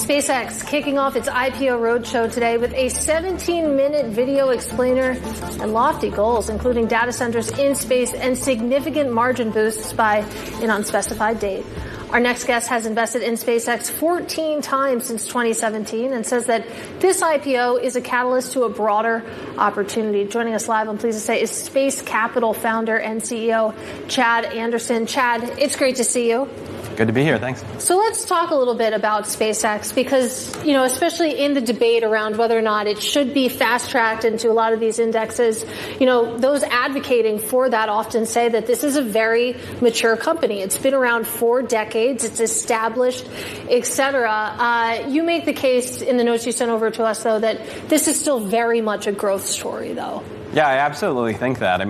SpaceX kicking off its IPO roadshow today with a 17-minute video explainer and lofty goals, including data centers in space and significant margin boosts by an unspecified date. Our next guest has invested in SpaceX 14 times since 2017 and says that this IPO is a catalyst to a broader opportunity. Joining us live, I'm pleased to say, is Space Capital founder and CEO Chad Anderson. Chad, it's great to see you. Good to be here. Thanks. So let's talk a little bit about SpaceX because, especially in the debate around whether or not it should be fast-tracked into a lot of these indexes, those advocating for that often say that this is a very mature company. It's been around 4 decades. It's established, et cetera. You make the case in the notes you sent over to us, though, that this is still very much a growth story, though. Yeah, I absolutely think that.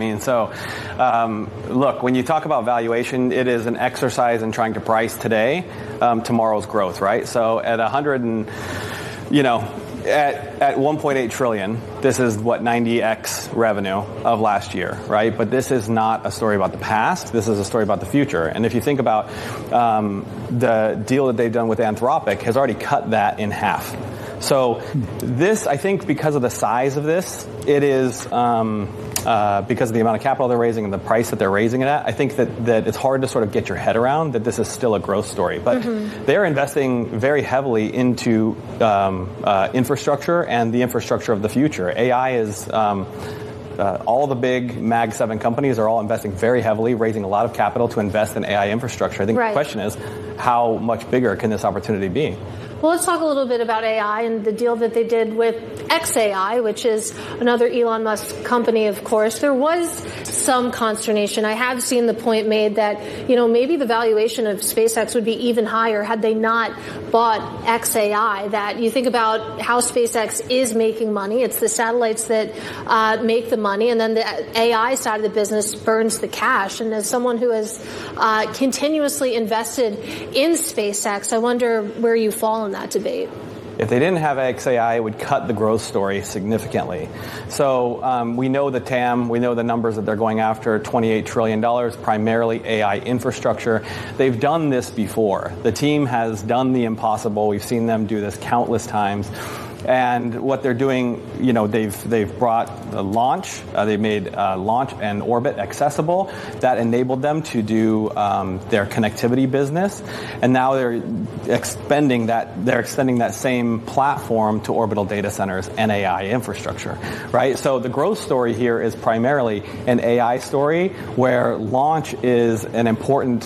Look, when you talk about valuation, it is an exercise in trying to price today tomorrow's growth, right? So at at 1.8 trillion, this is 90x revenue of last year, right? But this is not a story about the past. This is a story about the future. And if you think about the deal that they've done with Anthropic has already cut that in half. So this, I think, because of the size of this, it is because of the amount of capital they're raising and the price that they're raising it at, I think that it's hard to sort of get your head around that this is still a growth story. But they're investing very heavily into infrastructure and the infrastructure of the future. AI is all the big Mag 7 companies are all investing very heavily, raising a lot of capital to invest in AI infrastructure. I think the question is, how much bigger can this opportunity be? Well, let's talk a little bit about AI and the deal that they did with xAI, which is another Elon Musk company, of course. There was some consternation. I have seen the point made that, maybe the valuation of SpaceX would be even higher had they not bought xAI. That you think about how SpaceX is making money. It's the satellites that make the money, and then the AI side of the business burns the cash. And as someone who has continuously invested in SpaceX, I wonder where you fall in that debate. If they didn't have xAI, it would cut the growth story significantly. So we know the TAM, we know the numbers that they're going after, $28 trillion, primarily AI infrastructure. They've done this before. The team has done the impossible. We've seen them do this countless times. And what they're doing, they've brought the launch. They made launch and orbit accessible. That enabled them to do their connectivity business. And now they're extending that same platform to orbital data centers and AI infrastructure, right? So the growth story here is primarily an AI story where launch is an important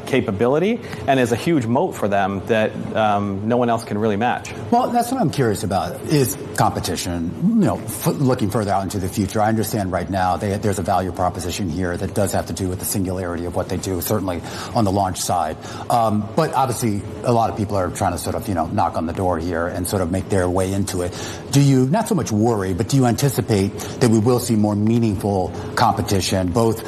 capability and is a huge moat for them that no one else can really match. Well, that's what I'm curious about is competition, looking further out into the future. I understand right now there's a value proposition here that does have to do with the singularity of what they do, certainly on the launch side. But obviously a lot of people are trying to sort of, knock on the door here and sort of make their way into it. Do you, not so much worry, but do you anticipate that we will see more meaningful competition, both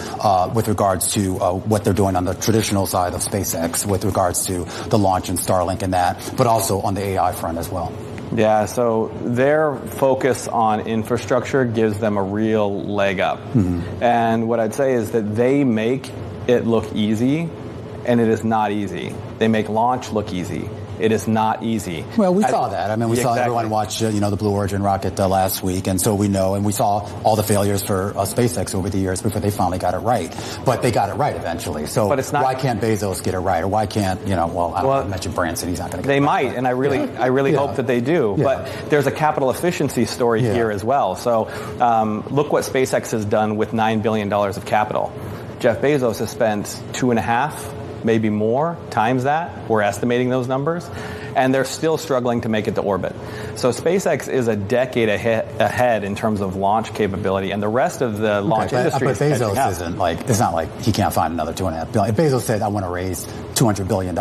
with regards to what they're doing on the traditional side of SpaceX, with regards to the launch and Starlink and that, but also on the AI front as well? Yeah, so their focus on infrastructure gives them a real leg up. And what I'd say is that they make it look easy, and it is not easy. They make launch look easy. It is not easy. Well, we saw that. We saw everyone watch, the Blue Origin rocket last week, and so we know, and we saw all the failures for SpaceX over the years before they finally got it right. But they got it right eventually. So but it's not, why can't Bezos get it right, or why can't I don't mention Branson? He's not going to get it right. They might, and I really hope that they do. Yeah. But there's a capital efficiency story here as well. So look what SpaceX has done with $9 billion of capital. Jeff Bezos has spent 2.5. Maybe more times that. We're estimating those numbers. And they're still struggling to make it to orbit. So SpaceX is a decade ahead in terms of launch capability, and the rest of the launch industry is catching up. But Bezos isn't it's not like he can't find another $2.5 billion. If Bezos said, I want to raise $200 billion,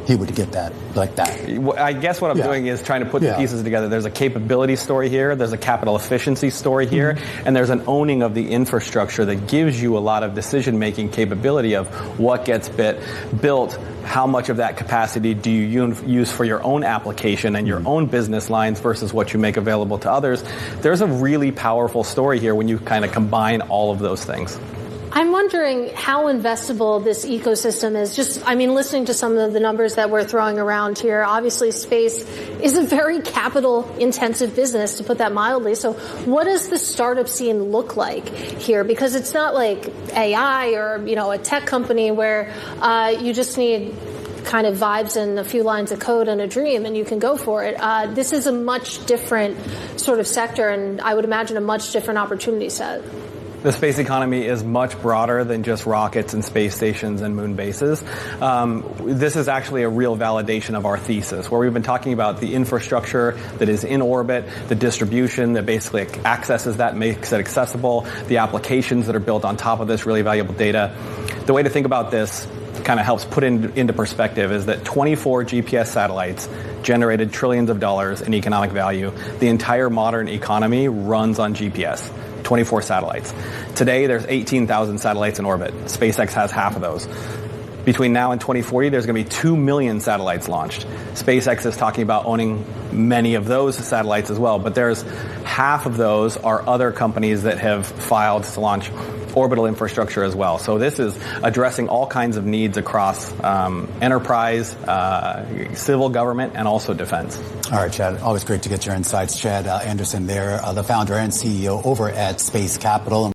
he would get that like that. I guess what I'm doing is trying to put the pieces together. There's a capability story here, there's a capital efficiency story here, and there's an owning of the infrastructure that gives you a lot of decision-making capability of what gets built, how much of that capacity do you use for your own application and your own business lines versus what you make available to others. There's a really powerful story here when you kind of combine all of those things. I'm wondering how investable this ecosystem is. Listening to some of the numbers that we're throwing around here, obviously space is a very capital-intensive business, to put that mildly. So what does the startup scene look like here? Because it's not like AI or, a tech company where you just need kind of vibes and a few lines of code and a dream and you can go for it. This is a much different sort of sector, and I would imagine a much different opportunity set. The space economy is much broader than just rockets and space stations and moon bases. This is actually a real validation of our thesis, where we've been talking about the infrastructure that is in orbit, the distribution that basically accesses that, makes it accessible, the applications that are built on top of this really valuable data. The way to think about this kind of helps put into perspective is that 24 GPS satellites generated trillions of dollars in economic value. The entire modern economy runs on GPS. 24 satellites. Today, there's 18,000 satellites in orbit. SpaceX has half of those. Between now and 2040, there's going to be 2 million satellites launched. SpaceX is talking about owning many of those satellites as well, but there's half of those are other companies that have filed to launch orbital infrastructure as well. So this is addressing all kinds of needs across enterprise, civil government, and also defense. All right, Chad, always great to get your insights. Chad Anderson there, the founder and CEO over at Space Capital.